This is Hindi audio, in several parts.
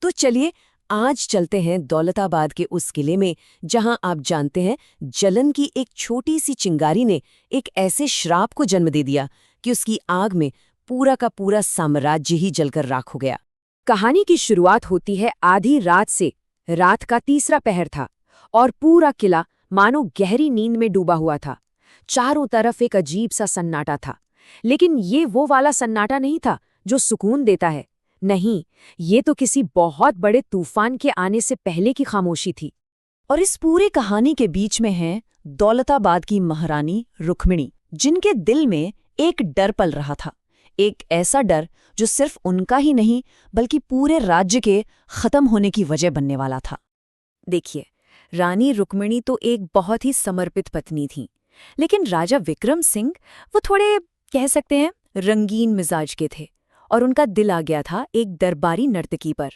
तो चलिए आज चलते हैं दौलताबाद के उस किले में जहां आप जानते हैं जलन की एक छोटी सी चिंगारी ने एक ऐसे श्राप को जन्म दे दिया कि उसकी आग में पूरा का पूरा साम्राज्य ही जलकर राख हो गया। कहानी की शुरुआत होती है आधी रात से। रात का तीसरा पहर था और पूरा किला मानो गहरी नींद में डूबा हुआ था। चारों तरफ एक अजीब सा सन्नाटा था, लेकिन ये वो वाला सन्नाटा नहीं था जो सुकून देता है। नहीं, ये तो किसी बहुत बड़े तूफान के आने से पहले की खामोशी थी। और इस पूरी कहानी के बीच में है दौलताबाद की महारानी रुक्मिणी, जिनके दिल में एक डर पल रहा था। एक ऐसा डर जो सिर्फ उनका ही नहीं बल्कि पूरे राज्य के खत्म होने की वजह बनने वाला था। देखिए, रानी रुक्मिणी तो एक बहुत ही समर्पित पत्नी थी, लेकिन राजा विक्रम सिंह वो थोड़े कह सकते हैं रंगीन मिजाज के थे और उनका दिल आ गया था एक दरबारी नर्तकी पर।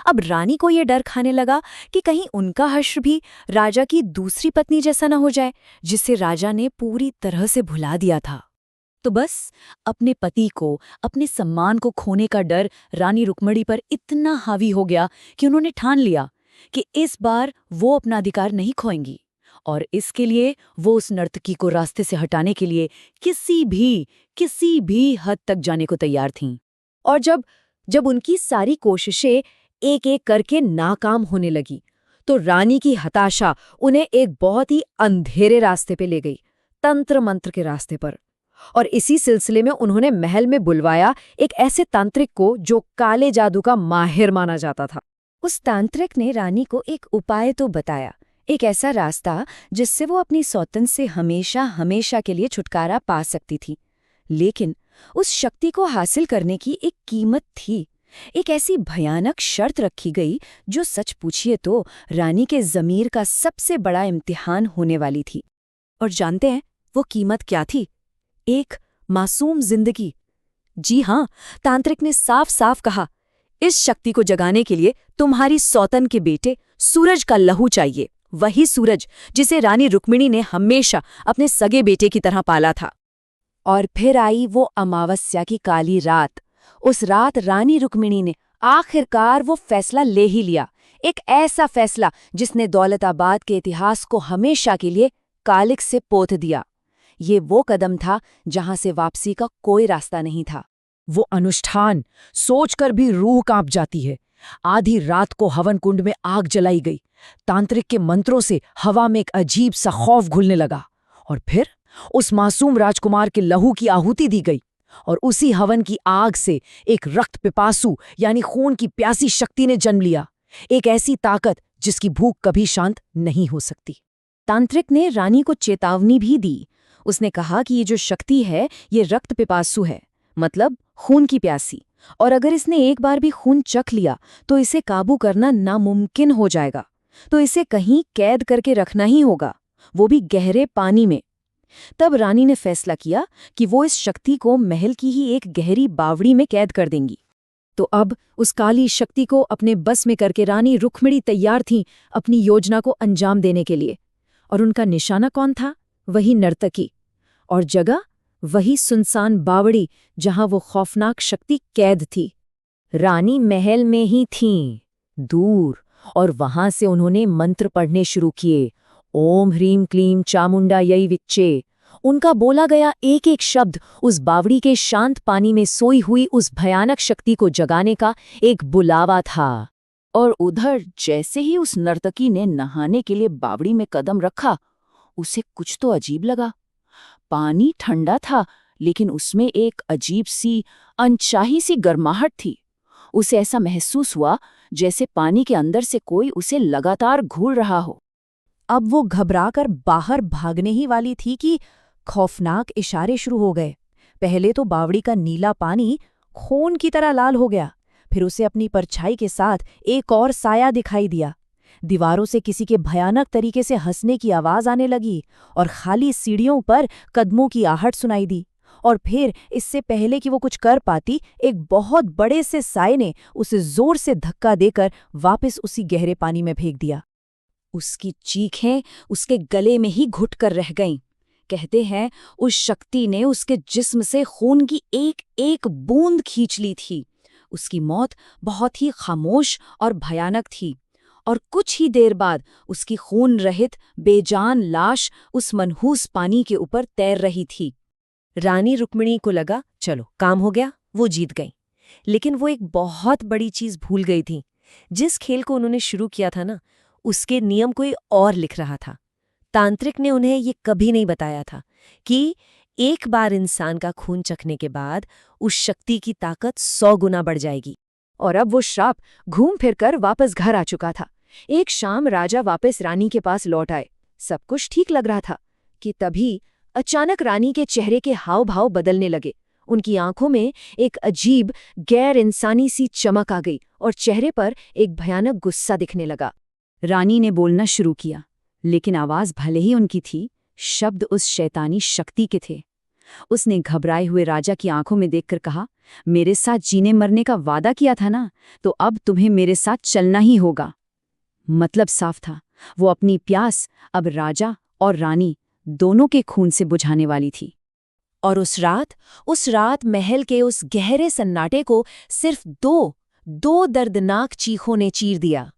अब रानी को ये डर खाने लगा कि कहीं उनका हश्र भी राजा की दूसरी पत्नी जैसा न हो जाए, जिसे राजा ने पूरी तरह से भुला दिया था। तो बस अपने पति को, अपने सम्मान को खोने का डर रानी रुक्मिणी पर इतना हावी हो गया कि उन्होंने ठान लिया कि इस बार वो अपना अधिकार नहीं खोएंगी, और इसके लिए वो उस नर्तकी को रास्ते से हटाने के लिए किसी भी हद तक जाने को तैयार थीं। और जब उनकी सारी कोशिशें एक एक करके नाकाम होने लगी, तो रानी की हताशा उन्हें एक बहुत ही अंधेरे रास्ते पे ले गई, तंत्र मंत्र के रास्ते पर। और इसी सिलसिले में उन्होंने महल में बुलवाया एक ऐसे तांत्रिक को जो काले जादू का माहिर माना जाता था। उस तांत्रिक ने रानी को एक उपाय तो बताया, एक ऐसा रास्ता जिससे वो अपनी सौतन से हमेशा हमेशा के लिए छुटकारा पा सकती थी। लेकिन उस शक्ति को हासिल करने की एक कीमत थी। एक ऐसी भयानक शर्त रखी गई जो सच पूछिए तो रानी के ज़मीर का सबसे बड़ा इम्तिहान होने वाली थी। और जानते हैं वो कीमत क्या थी? एक मासूम जिंदगी। जी हाँ, तांत्रिक ने साफ साफ कहा, इस शक्ति को जगाने के लिए तुम्हारी सौतन के बेटे सूरज का लहू चाहिए, वही सूरज जिसे रानी रुक्मिणी ने हमेशा अपने सगे बेटे की तरह पाला था। और फिर आई वो अमावस्या की काली रात। उस रात रानी रुक्मिणी ने आखिरकार वो फैसला ले ही लिया, एक ऐसा फैसला जिसने दौलताबाद के इतिहास को हमेशा के लिए कालिक से पोत दिया। ये वो कदम था जहां से वापसी का कोई रास्ता नहीं था। वो अनुष्ठान सोचकर भी रूह कांप जाती है। आधी रात को हवन कुंड में आग जलाई गई। तांत्रिक के मंत्रों से हवा में एक अजीब सा खौफ घुलने लगा, और फिर उस मासूम राजकुमार के लहू की आहुति दी गई, और उसी हवन की आग से एक रक्त पिपासु यानी खून की प्यासी शक्ति ने जन्म लिया, एक ऐसी ताकत जिसकी भूख कभी शांत नहीं हो सकती। तांत्रिक ने रानी को चेतावनी भी दी। उसने कहा कि ये जो शक्ति है ये रक्त पिपासु है, मतलब खून की प्यासी, और अगर इसने एक बार भी खून चख लिया तो इसे काबू करना नामुमकिन हो जाएगा। तो इसे कहीं कैद करके रखना ही होगा, वो भी गहरे पानी में। तब रानी ने फैसला किया कि वो इस शक्ति को महल की ही एक गहरी बावड़ी में कैद कर देंगी। तो अब उस काली शक्ति को अपने बस में करके रानी रुक्मिणी तैयार थीं अपनी योजना को अंजाम देने के लिए। और उनका निशाना कौन था? वही नर्तकी, और जगह वही सुनसान बावड़ी जहां वो खौफनाक शक्ति कैद थी। रानी महल में ही थीं, दूर, और वहां से उन्होंने मंत्र पढ़ने शुरू किए। ओम ह्रीम क्लीम चामुंडा यई विच्चे। उनका बोला गया एक एक शब्द उस बावड़ी के शांत पानी में सोई हुई उस भयानक शक्ति को जगाने का एक बुलावा था। और उधर जैसे ही उस नर्तकी ने नहाने के लिए बावड़ी में कदम रखा, उसे कुछ तो अजीब लगा। पानी ठंडा था, लेकिन उसमें एक अजीब सी अनचाही सी गर्माहट थी। उसे ऐसा महसूस हुआ जैसे पानी के अंदर से कोई उसे लगातार घूर रहा हो। अब वो घबराकर बाहर भागने ही वाली थी कि खौफनाक इशारे शुरू हो गए। पहले तो बावड़ी का नीला पानी खून की तरह लाल हो गया, फिर उसे अपनी परछाई के साथ एक और साया दिखाई दिया। दीवारों से किसी के भयानक तरीके से हंसने की आवाज आने लगी, और खाली सीढ़ियों पर कदमों की आहट सुनाई दी। और फिर इससे पहले कि वो कुछ कर पाती, एक बहुत बड़े से साये ने उसे जोर से धक्का देकर वापस उसी गहरे पानी में फेंक दिया। उसकी चीखें उसके गले में ही घुट कर रह गईं। कहते हैं उस शक्ति ने उसके जिस्म से खून की एक एक बूंद खींच ली थी। उसकी मौत बहुत ही खामोश और भयानक थी, और कुछ ही देर बाद उसकी खून रहित बेजान लाश उस मनहूस पानी के ऊपर तैर रही थी। रानी रुक्मिणी को लगा चलो काम हो गया, वो जीत गई। लेकिन वो एक बहुत बड़ी चीज भूल गई थी। जिस खेल को उन्होंने शुरू किया था ना, उसके नियम कोई और लिख रहा था। तांत्रिक ने उन्हें ये कभी नहीं बताया था कि एक बार इंसान का खून चखने के बाद उस शक्ति की ताकत 100 गुना बढ़ जाएगी। और अब वो श्राप घूम फिर कर वापस घर आ चुका था। एक शाम राजा वापस रानी के पास लौट आए। सब कुछ ठीक लग रहा था कि तभी अचानक रानी के चेहरे के हाव भाव बदलने लगे। उनकी आंखों में एक अजीब गैर इंसानी सी चमक आ गई और चेहरे पर एक भयानक गुस्सा दिखने लगा। रानी ने बोलना शुरू किया, लेकिन आवाज भले ही उनकी थी, शब्द उस शैतानी शक्ति के थे। उसने घबराए हुए राजा की आंखों में देखकर कहा, मेरे साथ जीने मरने का वादा किया था ना, तो अब तुम्हें मेरे साथ चलना ही होगा। मतलब साफ था, वो अपनी प्यास अब राजा और रानी दोनों के खून से बुझाने वाली थी। और उस रात महल के उस गहरे सन्नाटे को सिर्फ दो दर्दनाक चीखों ने चीर दिया।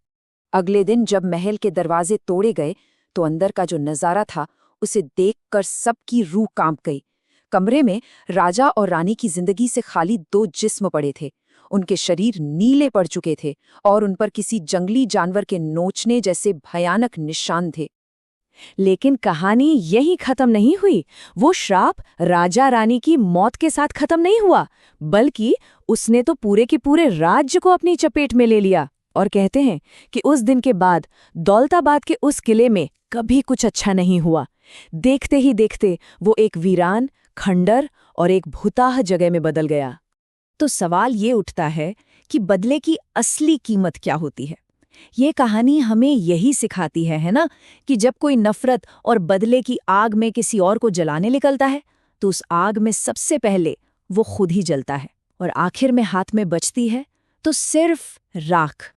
अगले दिन जब महल के दरवाजे तोड़े गए तो अंदर का जो नजारा था उसे देखकर सबकी रूह कांप गई। कमरे में राजा और रानी की जिंदगी से खाली 2 जिस्म पड़े थे। उनके शरीर नीले पड़ चुके थे और उन पर किसी जंगली जानवर के नोचने जैसे भयानक निशान थे। लेकिन कहानी यहीं खत्म नहीं हुई। वो श्राप राजा रानी की मौत के साथ खत्म नहीं हुआ, बल्कि उसने तो पूरे के पूरे राज्य को अपनी चपेट में ले लिया। और कहते हैं कि उस दिन के बाद दौलताबाद के उस किले में कभी कुछ अच्छा नहीं हुआ। देखते ही देखते वो एक वीरान, खंडर और एक भूताह जगह में बदल गया। तो सवाल ये उठता है कि बदले की असली कीमत क्या होती है? ये कहानी हमें यही सिखाती है ना, कि जब कोई नफरत और बदले की आग में किसी और को जलाने निकलता है तो उस आग में सबसे पहले वो खुद ही जलता है, और आखिर में हाथ में बचती है तो सिर्फ राख।